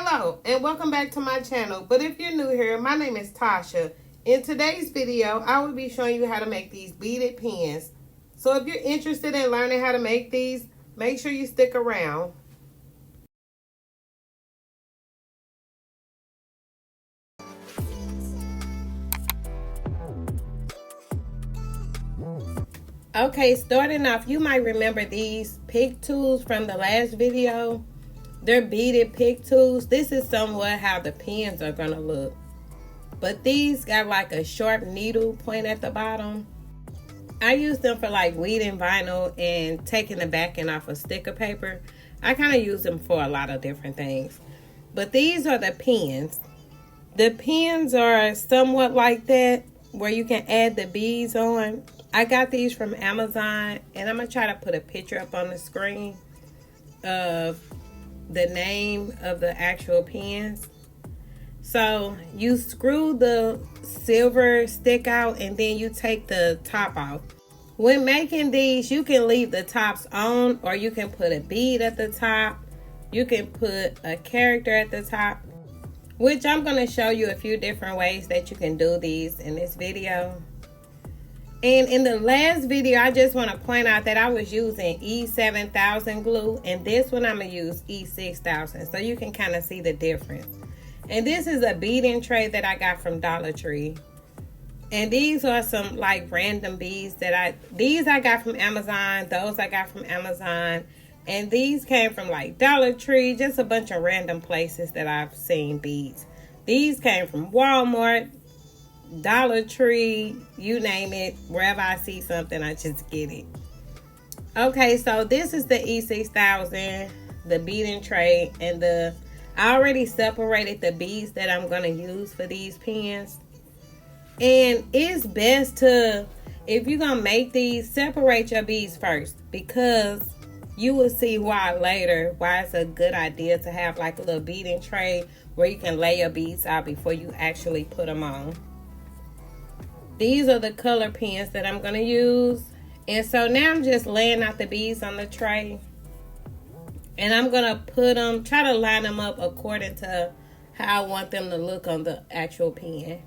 Hello and welcome back to my channel. But if you're new here, my name is Tasha. In today's video, I will be showing you how to make these beaded pins. So if you're interested in learning how to make these, make sure you stick around. Okay, starting off, you might remember these pick tools from the last video. They're beaded pick tools. This is somewhat how the pins are gonna look. But these got like a sharp needle point at the bottom. I use them for like weeding vinyl and taking the backing off of sticker paper. I kind of use them for a lot of different things. But these are the pins. The pins are somewhat like that, where you can add the beads on. I got these from Amazon, and I'm going to try to put a picture up on the screen of the name of the actual pins. So you screw the silver stick out and then you take the top off. When making these, you can leave the tops on, or you can put a bead at the top. You can put a character at the top, which I'm going to show you a few different ways that you can do these in this video. And in the last video, I just want to point out that I was using E7000 glue, and this one I'm going to use E6000, so you can kind of see the difference. And this is a beading tray that I got from Dollar Tree. And these are some like random beads that these I got from Amazon, those I got from Amazon, and these came from like Dollar Tree, just a bunch of random places that I've seen beads. These came from Walmart, Dollar Tree, you name it. Wherever I see something, I just get it. Okay, so this is the E6000, the beading tray, and I already separated the beads that I'm going to use for these pins. And it's best to, if you're going to make these, separate your beads first, because you will see why later, why it's a good idea to have like a little beading tray where you can lay your beads out before you actually put them on. These are the color pins that I'm going to use. And so now I'm just laying out the beads on the tray. And I'm going to put them, try to line them up according to how I want them to look on the actual pin.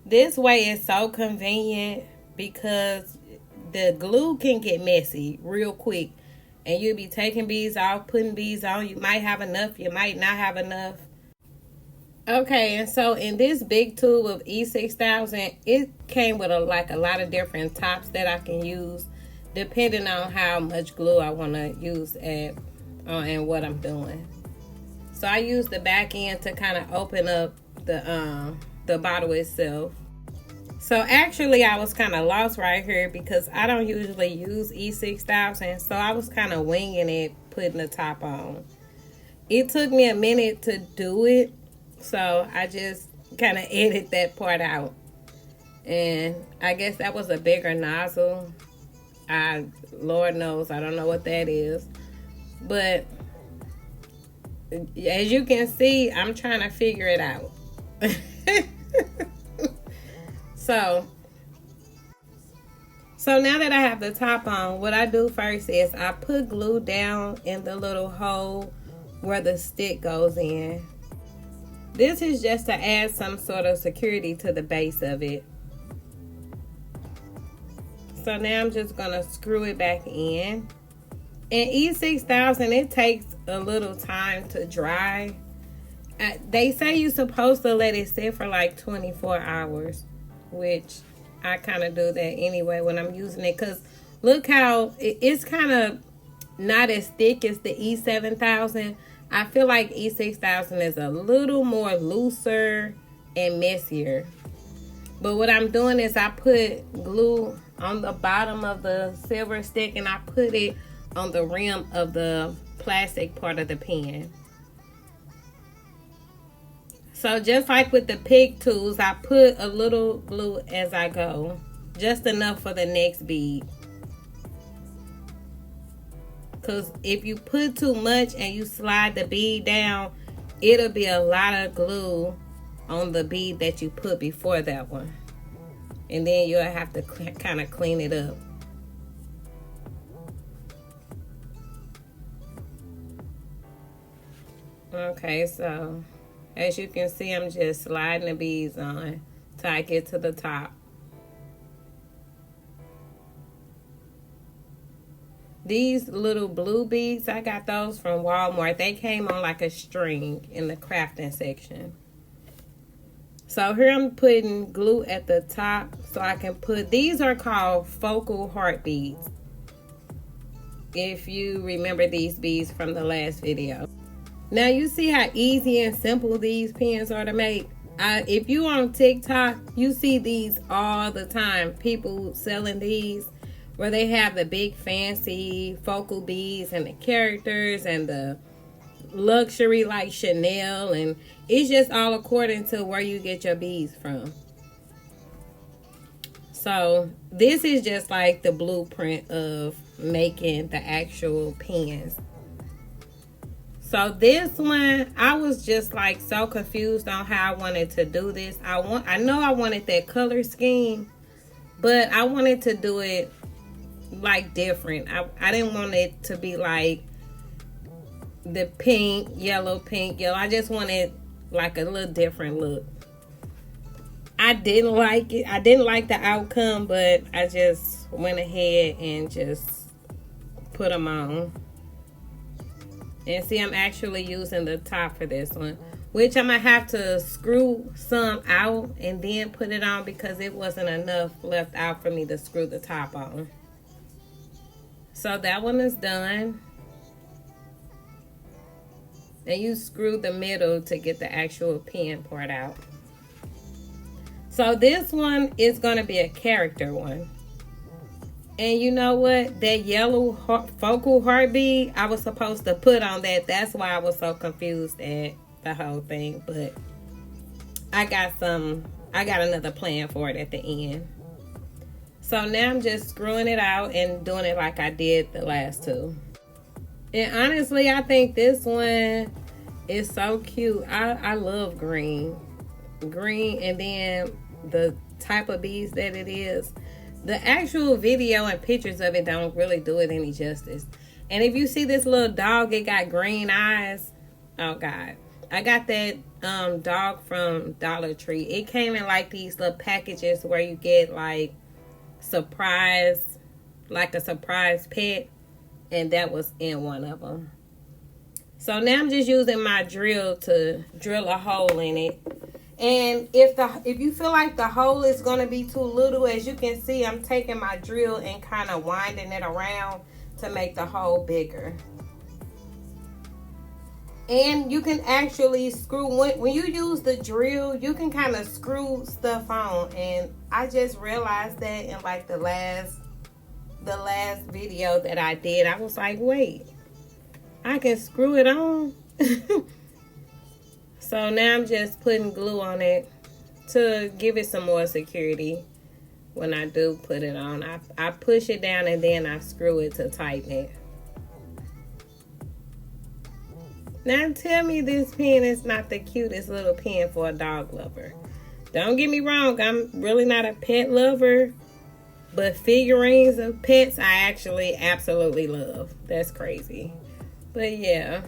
This way is so convenient because the glue can get messy real quick. And you'll be taking beads off, putting beads on. You might have enough, you might not have enough. Okay, and so in this big tube of E6000, it came with a lot of different tops that I can use depending on how much glue I want to use and what I'm doing. So I use the back end to kind of open up the bottle itself. So actually I was kind of lost right here because I don't usually use E6000, so I was kind of winging it, putting the top on. It took me a minute to do it, so I just kind of edited that part out. And I guess that was a bigger nozzle. Lord knows, I don't know what that is. But as you can see, I'm trying to figure it out. So now that I have the top on, what I do first is I put glue down in the little hole where the stick goes in. This is just to add some sort of security to the base of it. So now I'm just going to screw it back in. And E6000, it takes a little time to dry. They say you're supposed to let it sit for like 24 hours, which I kind of do that anyway when I'm using it. Because look how it's kind of not as thick as the E7000. I feel like E6000 is a little more looser and messier. But what I'm doing is I put glue on the bottom of the silver stick and I put it on the rim of the plastic part of the pen. So just like with the pick tools, I put a little glue as I go. Just enough for the next bead. Because if you put too much and you slide the bead down, it'll be a lot of glue on the bead that you put before that one. And then you'll have to kind of clean it up. Okay, so as you can see, I'm just sliding the beads on till I get to the top. These little blue beads, I got those from Walmart. They came on like a string in the crafting section. So here I'm putting glue at the top so I can put, these are called focal heart beads. If you remember these beads from the last video. Now you see how easy and simple these pins are to make. If you on TikTok, you see these all the time. People selling these where they have the big fancy focal beads and the characters and the luxury like Chanel, and it's just all according to where you get your beads from. So this is just like the blueprint of making the actual pins. So this one, I was just like so confused on how I wanted to do this. I know I wanted that color scheme, but I wanted to do it like different. I didn't want it to be like the pink, yellow. I just wanted like a little different look. I didn't like it. I didn't like the outcome, but I just went ahead and just put them on. And see, I'm actually using the top for this one, which I'm gonna have to screw some out and then put it on because it wasn't enough left out for me to screw the top on. So that one is done. And you screw the middle to get the actual pin part out. So this one is going to be a character one. And you know what? That yellow focal heart bead, I was supposed to put on that. That's why I was so confused at the whole thing. But I got another plan for it at the end. So now I'm just screwing it out and doing it like I did the last two. And honestly, I think this one is so cute. I love green. Green, and then the type of beads that it is. The actual video and pictures of it don't really do it any justice. And if you see this little dog, it got green eyes. Oh, God. I got that dog from Dollar Tree. It came in like these little packages where you get like a surprise pet, and that was in one of them. So now I'm just using my drill to drill a hole in it. And if you feel like the hole is going to be too little, as you can see, I'm taking my drill and kind of winding it around to make the hole bigger. And you can actually screw, when you use the drill, you can kind of screw stuff on. And I just realized that in like the last video that I did. I was like, wait, I can screw it on. So now I'm just putting glue on it to give it some more security. When I do put it on, I push it down and then I screw it to tighten it. Now tell me this pen is not the cutest little pen for a dog lover. Don't get me wrong, I'm really not a pet lover, but figurines of pets I actually absolutely love. That's crazy. But yeah.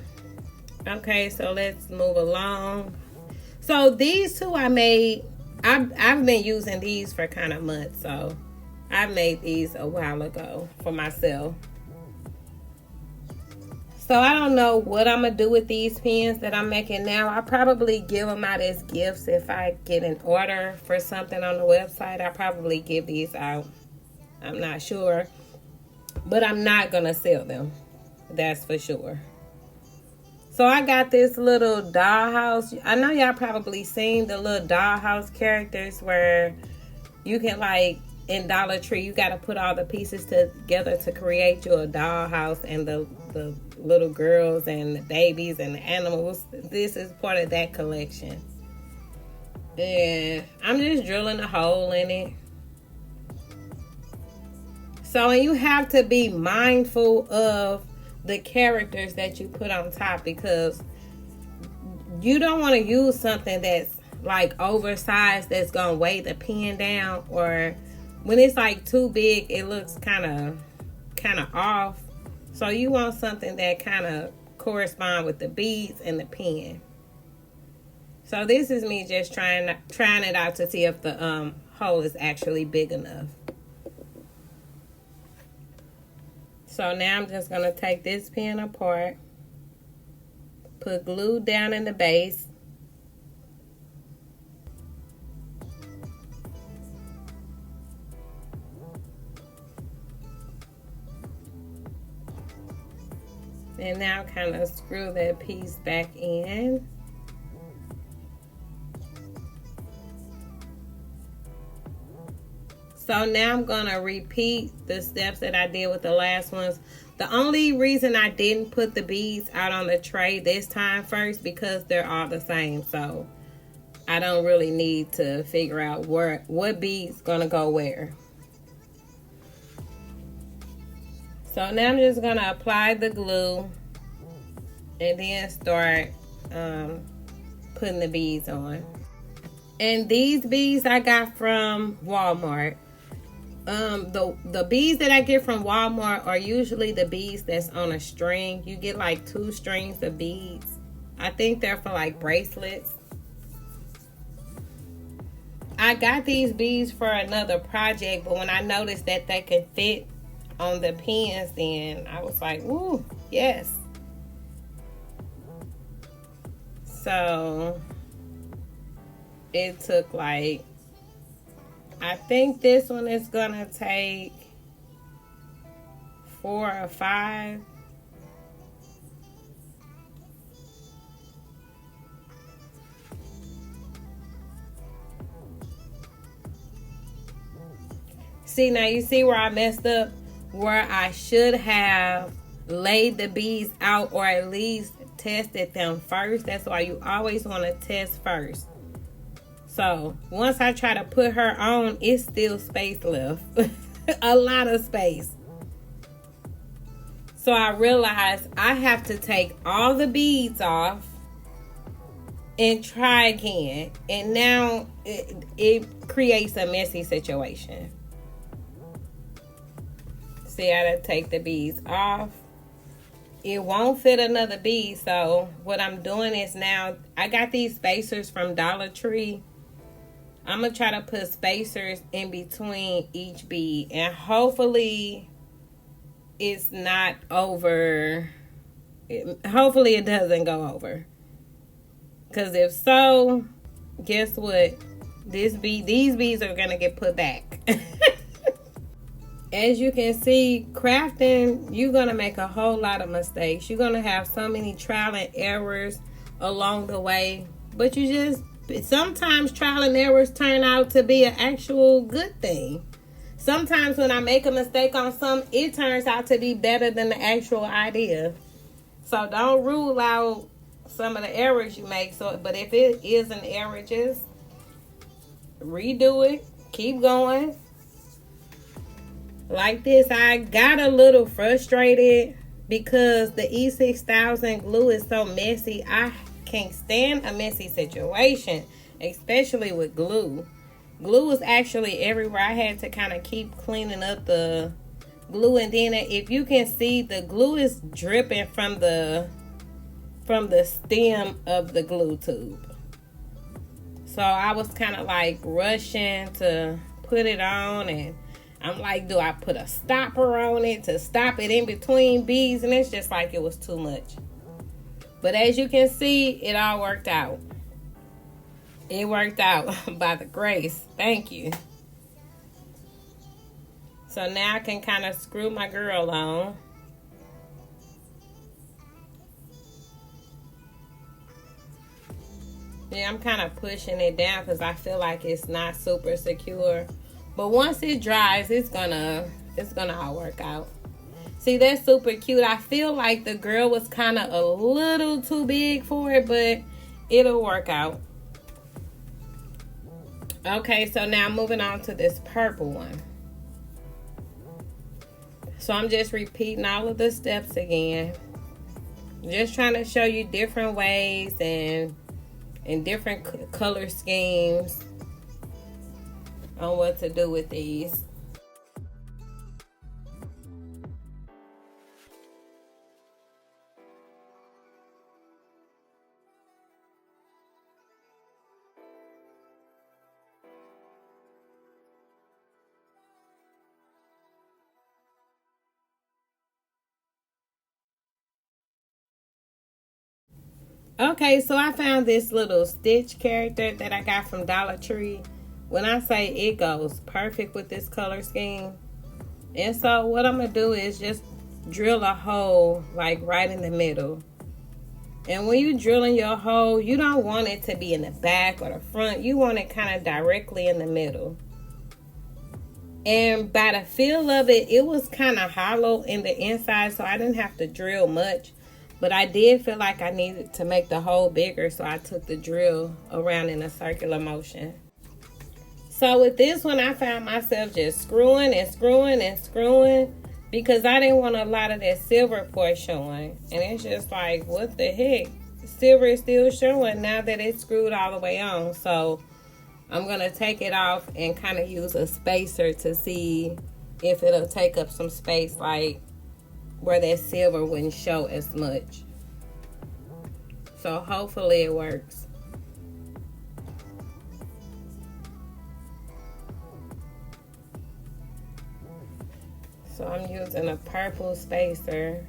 Okay, so let's move along. So these two I made, I've been using these for kind of months, so I made these a while ago for myself. So I don't know what I'm going to do with these pens that I'm making now. I'll probably give them out as gifts. If I get an order for something on the website, I'll probably give these out. I'm not sure. But I'm not going to sell them. That's for sure. So I got this little dollhouse. I know y'all probably seen the little dollhouse characters where you can, like, in Dollar Tree, you got to put all the pieces together to create your dollhouse, and the little girls and the babies and the animals. This is part of that collection. And I'm just drilling a hole in it. So, and you have to be mindful of the characters that you put on top, because you don't want to use something that's like oversized that's going to weigh the pen down, or when it's like too big, it looks kind of off. So you want something that kind of correspond with the beads and the pen. So this is me just trying it out to see if the hole is actually big enough. So now I'm just going to take this pen apart, put glue down in the base, and now kind of screw that piece back in. So now I'm going to repeat the steps that I did with the last ones. The only reason I didn't put the beads out on the tray this time first, because they're all the same. So I don't really need to figure out what bead's going to go where. So now I'm just going to apply the glue and then start putting the beads on. And these beads I got from Walmart. The beads that I get from Walmart are usually the beads that's on a string. You get like 2 strings of beads. I think they're for like bracelets. I got these beads for another project, but when I noticed that they could fit on the pens, then I was like, ooh, yes. So it took like, I think this one is gonna take 4 or 5. See, now you see where I messed up? Where I should have laid the beads out, or at least tested them first. That's why you always want to test first. So once I try to put her on, it's still space left. A lot of space. So I realized I have to take all the beads off and try again. And now it creates a messy situation. See how to take the beads off. It won't fit another bead. So what I'm doing is, now I got these spacers from Dollar Tree. I'm going to try to put spacers in between each bead. And hopefully it's not over. Hopefully it doesn't go over. Because if so, guess what? These beads are going to get put back. As you can see, crafting, you're going to make a whole lot of mistakes. You're going to have so many trial and errors along the way. But sometimes trial and errors turn out to be an actual good thing. Sometimes when I make a mistake on something, it turns out to be better than the actual idea. So don't rule out some of the errors you make. But if it is an error, just redo it. Keep going. Like this, I got a little frustrated because the E6000 glue is so messy. I can't stand a messy situation, especially with glue. Glue is actually everywhere. I had to kind of keep cleaning up the glue, and then if you can see, the glue is dripping from the stem of the glue tube. So I was kind of like rushing to put it on, and I'm like, do I put a stopper on it to stop it in between beads? And it's just like it was too much. But as you can see, it all worked out. It worked out by the grace. Thank you. So now I can kind of screw my girl on. Yeah, I'm kind of pushing it down because I feel like it's not super secure. But once it dries, it's gonna all work out. See, that's super cute. I feel like the girl was kind of a little too big for it, but it'll work out. Okay, so now moving on to this purple one. So I'm just repeating all of the steps again. Just trying to show you different ways and different color schemes on what to do with these. Okay, so I found this little Stitch character that I got from Dollar Tree. When I say it goes perfect with this color scheme. And so what I'm going to do is just drill a hole like right in the middle. And when you're drilling your hole, you don't want it to be in the back or the front. You want it kind of directly in the middle. And by the feel of it, it was kind of hollow in the inside, so I didn't have to drill much. But I did feel like I needed to make the hole bigger, so I took the drill around in a circular motion. So with this one, I found myself just screwing and screwing and screwing because I didn't want a lot of that silver part showing. And it's just like, what the heck? Silver is still showing now that it's screwed all the way on. So I'm going to take it off and kind of use a spacer to see if it'll take up some space, like where that silver wouldn't show as much. So hopefully it works. So I'm using a purple spacer.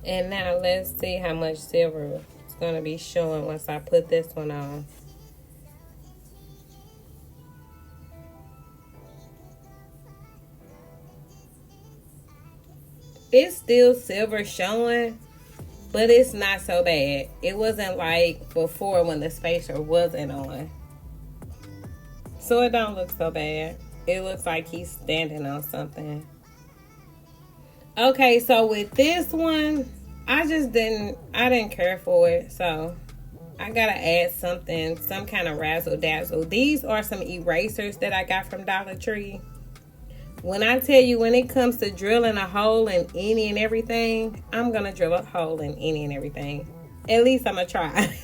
And now let's see how much silver it's going to be showing once I put this one on. It's still silver showing, but it's not so bad. It wasn't like before when the spacer wasn't on. So it don't look so bad. It looks like he's standing on something. Okay, so with this one, I didn't care for it. So I gotta add something, some kind of razzle dazzle. These are some erasers that I got from Dollar Tree. When I tell you, when it comes to drilling a hole in any and everything, I'm gonna drill a hole in any and everything. At least I'm gonna try.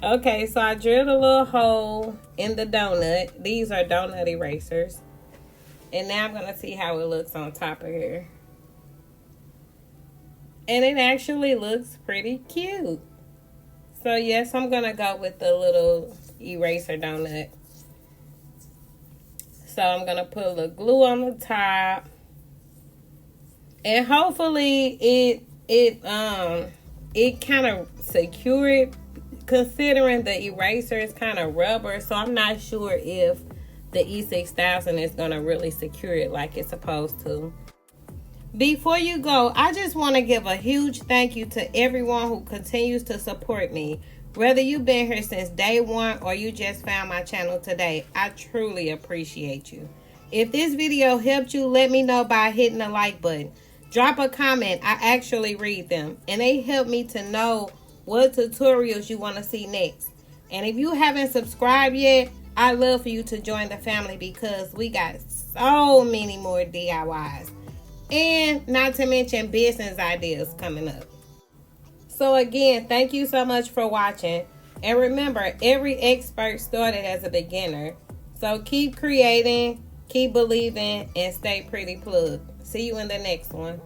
Okay, so I drilled a little hole in the donut. These are donut erasers. And now I'm going to see how it looks on top of here. And it actually looks pretty cute. So yes, I'm going to go with the little eraser donut. So I'm going to put a little glue on the top. And hopefully it kind of secure it. Considering the eraser is kind of rubber, so I'm not sure if the E6000 is going to really secure it like it's supposed to. Before you go, I just want to give a huge thank you to everyone who continues to support me. Whether you've been here since day one or you just found my channel today, I truly appreciate you. If this video helped you, let me know by hitting the like button. Drop a comment. I actually read them, and they help me to know what tutorials you want to see next. And if you haven't subscribed yet, I'd love for you to join the family because we got so many more DIYs. And not to mention business ideas coming up. So again, thank you so much for watching. And remember, every expert started as a beginner. So keep creating, keep believing, and stay pretty plugged. See you in the next one.